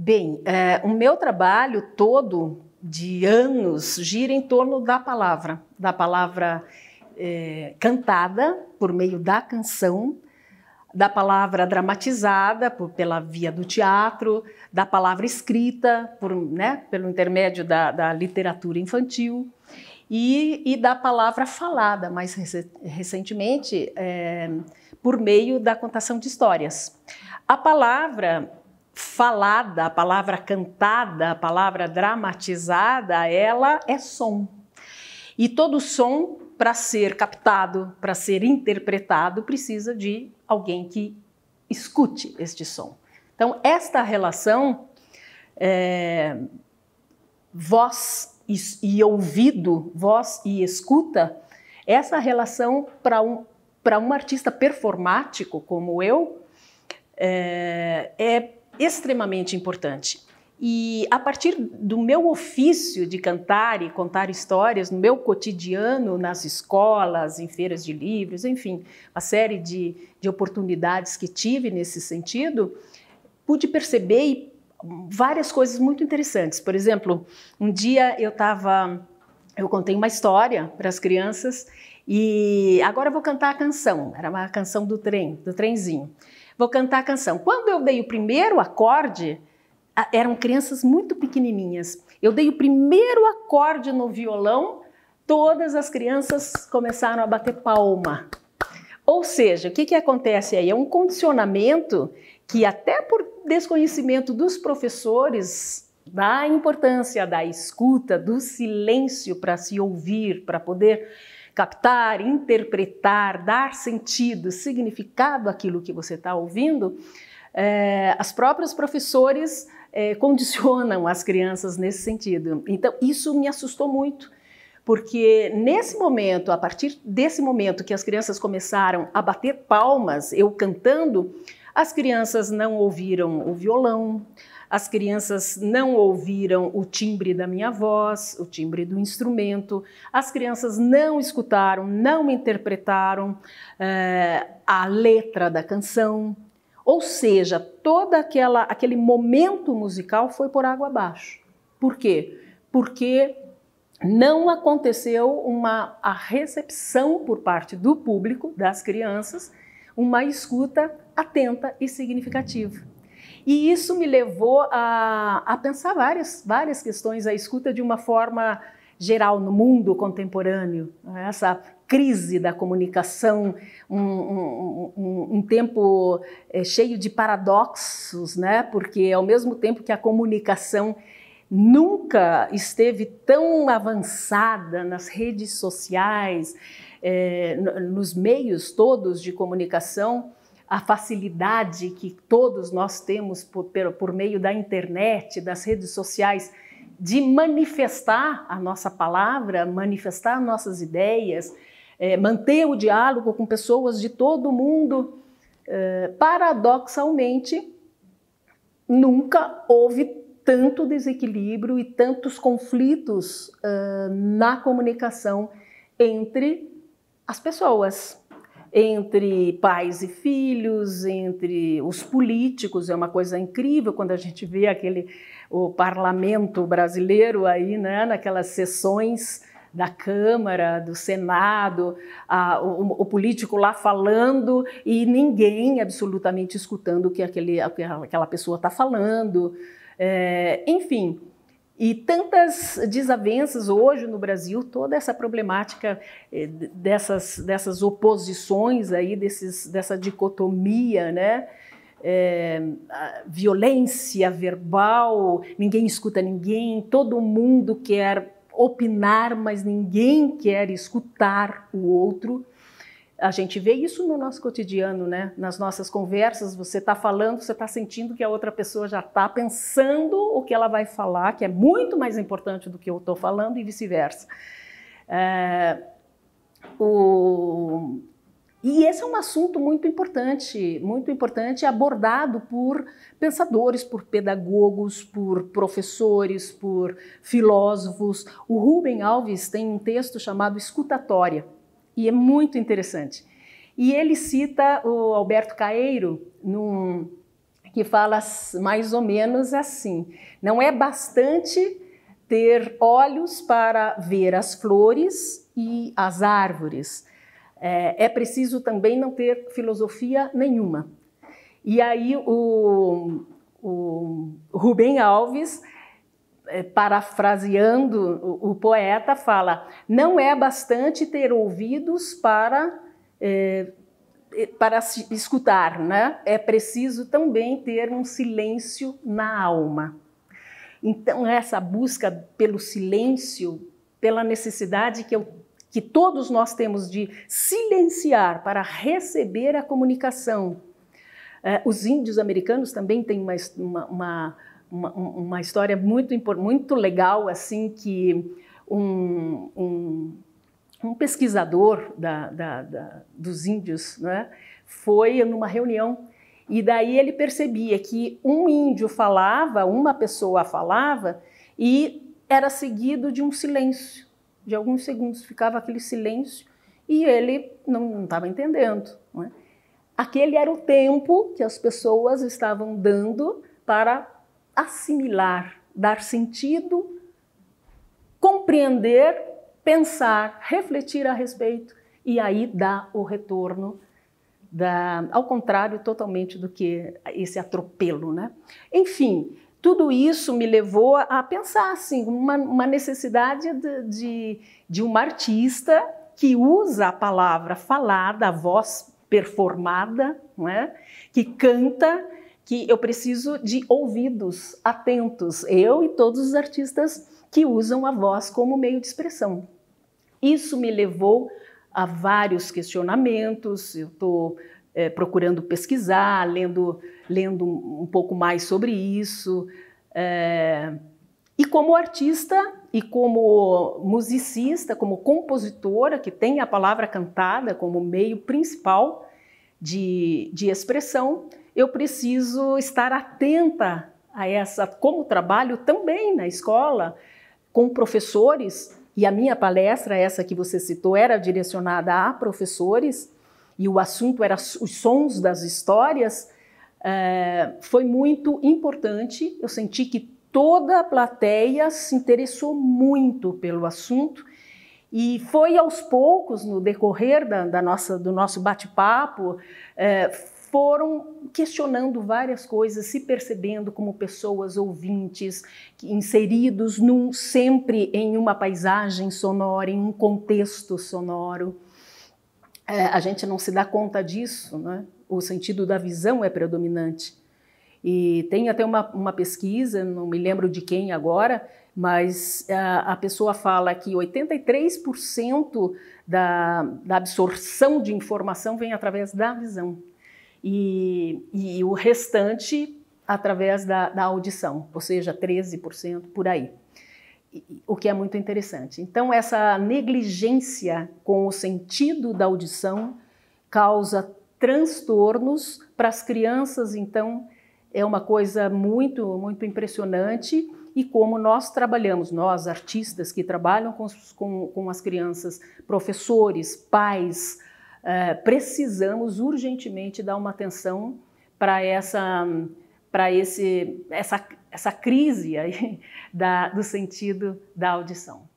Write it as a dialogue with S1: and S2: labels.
S1: Bem, o meu trabalho todo de anos gira em torno da palavra cantada por meio da canção, da palavra dramatizada pela via do teatro, da palavra escrita pelo intermédio da literatura infantil e da palavra falada, mais recentemente, por meio da contação de histórias. A palavra falada, a palavra cantada, a palavra dramatizada, ela é som. E todo som, para ser captado, para ser interpretado, precisa de alguém que escute este som. Então, esta relação voz e ouvido, voz e escuta, essa relação para um artista performático como eu é extremamente importante. E a partir do meu ofício de cantar e contar histórias, no meu cotidiano, nas escolas, em feiras de livros, enfim, uma série de oportunidades que tive nesse sentido, pude perceber várias coisas muito interessantes. Por exemplo, um dia eu contei uma história para as crianças e agora eu vou cantar a canção. Era uma canção do trenzinho. Vou cantar a canção. Quando eu dei o primeiro acorde, eram crianças muito pequenininhas. Eu dei o primeiro acorde no violão, todas as crianças começaram a bater palma. Ou seja, o que acontece aí? É um condicionamento que até por desconhecimento dos professores da importância da escuta, do silêncio para se ouvir, para poder captar, interpretar, dar sentido, significado àquilo que você está ouvindo, as próprios professores condicionam as crianças nesse sentido. Então, isso me assustou muito, porque nesse momento, a partir desse momento que as crianças começaram a bater palmas, eu cantando, as crianças não ouviram o violão, as crianças não ouviram o timbre da minha voz, o timbre do instrumento, as crianças não escutaram, não interpretaram a letra da canção. Ou seja, todo aquele momento musical foi por água abaixo. Por quê? Porque não aconteceu a recepção por parte do público, das crianças, uma escuta atenta e significativa. E isso me levou a pensar várias questões, a escuta de uma forma geral no mundo contemporâneo, essa crise da comunicação, um tempo cheio de paradoxos, né? Porque ao mesmo tempo que a comunicação nunca esteve tão avançada nas redes sociais, nos meios todos de comunicação, a facilidade que todos nós temos por meio da internet, das redes sociais, de manifestar a nossa palavra, manifestar nossas ideias, manter o diálogo com pessoas de todo o mundo, paradoxalmente, nunca houve tanto desequilíbrio e tantos conflitos na comunicação entre as pessoas, entre pais e filhos, entre os políticos. É uma coisa incrível quando a gente vê o parlamento brasileiro aí, né, naquelas sessões da Câmara, do Senado, o político lá falando e ninguém absolutamente escutando o que aquela pessoa está falando. Enfim, e tantas desavenças hoje no Brasil, toda essa problemática dessas oposições aí, dessa dicotomia, né? Violência verbal, ninguém escuta ninguém, todo mundo quer opinar, mas ninguém quer escutar o outro. A gente vê isso no nosso cotidiano, né? Nas nossas conversas, você está falando, você está sentindo que a outra pessoa já está pensando o que ela vai falar, que é muito mais importante do que eu estou falando e vice-versa. E esse é um assunto muito importante abordado por pensadores, por pedagogos, por professores, por filósofos. O Rubem Alves tem um texto chamado Escutatória, e é muito interessante. E ele cita o Alberto Caeiro, que fala mais ou menos assim: não é bastante ter olhos para ver as flores e as árvores, é preciso também não ter filosofia nenhuma. E aí o Rubem Alves, parafraseando o poeta, fala: não é bastante ter ouvidos para escutar, né? É preciso também ter um silêncio na alma. Então, essa busca pelo silêncio, pela necessidade que todos nós temos de silenciar para receber a comunicação. Os índios americanos também têm uma história muito legal, assim, que um pesquisador dos índios, né, foi numa reunião, e daí ele percebia que um índio falava, uma pessoa falava, e era seguido de um silêncio, de alguns segundos, ficava aquele silêncio, e ele não estava entendendo, não é? Aquele era o tempo que as pessoas estavam dando para assimilar, dar sentido, compreender, pensar, refletir a respeito, e aí dá o retorno, ao contrário totalmente do que esse atropelo, né? Enfim, tudo isso me levou a pensar assim, uma necessidade de uma artista que usa a palavra falada, a voz performada, não é? Que canta, que eu preciso de ouvidos atentos, eu e todos os artistas que usam a voz como meio de expressão. Isso me levou a vários questionamentos. Eu estou procurando pesquisar, lendo um pouco mais sobre isso. E como artista e como musicista, como compositora, que tem a palavra cantada como meio principal de expressão, eu preciso estar atenta a essa, como trabalho também na escola, com professores, e a minha palestra, essa que você citou, era direcionada a professores, e o assunto era os sons das histórias. Foi muito importante, eu senti que toda a plateia se interessou muito pelo assunto, e foi aos poucos, no decorrer do nosso bate-papo, foram questionando várias coisas, se percebendo como pessoas ouvintes, inseridos sempre em uma paisagem sonora, em um contexto sonoro. A gente não se dá conta disso, né? O sentido da visão é predominante. E tem até uma pesquisa, não me lembro de quem agora, mas a pessoa fala que 83% da absorção de informação vem através da visão e o restante através da audição, ou seja, 13% por aí, o que é muito interessante. Então, essa negligência com o sentido da audição causa transtornos para as crianças. Então, é uma coisa muito, muito impressionante, e como nós trabalhamos, nós artistas que trabalham com as crianças, professores, pais, precisamos urgentemente dar uma atenção para essa crise aí do sentido da audição.